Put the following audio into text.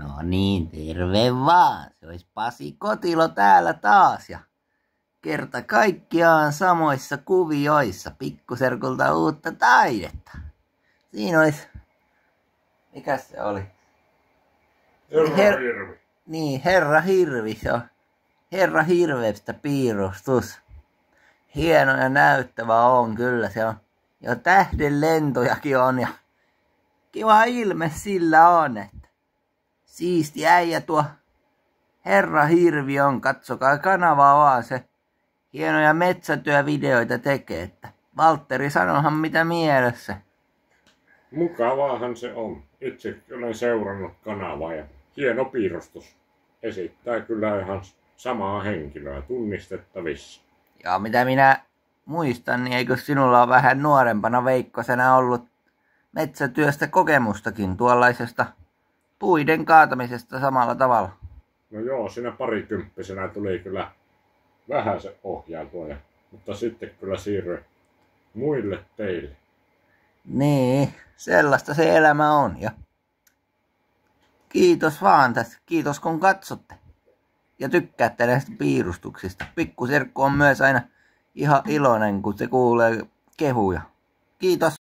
No niin, terve vaan. Se olisi Pasi Kotilo täällä taas ja kerta kaikkiaan samoissa kuvioissa Pikkuserkulta uutta taidetta. Siinä olisi... Mikäs se oli? Herra Hirvi. Niin, Herra Hirvi se on. Herra Hirvestä piirustus. Hieno ja näyttävä on kyllä se on. Jo tähdenlentojakin on ja kiva ilme sillä on, että siisti äijä tuo Herra Hirvi on. Katsokaa kanavaa vaan, se hienoja metsätyövideoita tekee, että Valtteri sanohan mitä mielessä. Mukavaahan se on. Itse olen seurannut kanavaa ja hieno piirustus. Esittää kyllä ihan samaa henkilöä tunnistettavissa. Ja mitä minä muistan, niin eikö sinulla ole vähän nuorempana Veikkosena ollut metsätyöstä kokemustakin tuollaisesta puiden kaatamisesta samalla tavalla? No joo, siinä parikymppisenä tuli kyllä vähän se ohjautua, mutta sitten kyllä siirryin muille teille. Niin, sellaista se elämä on. Ja kiitos vaan tästä. Kiitos kun katsotte. Ja tykkäätte näistä piirustuksista. Pikkuserkku on myös aina ihan iloinen, kun se kuulee kehuja. Kiitos.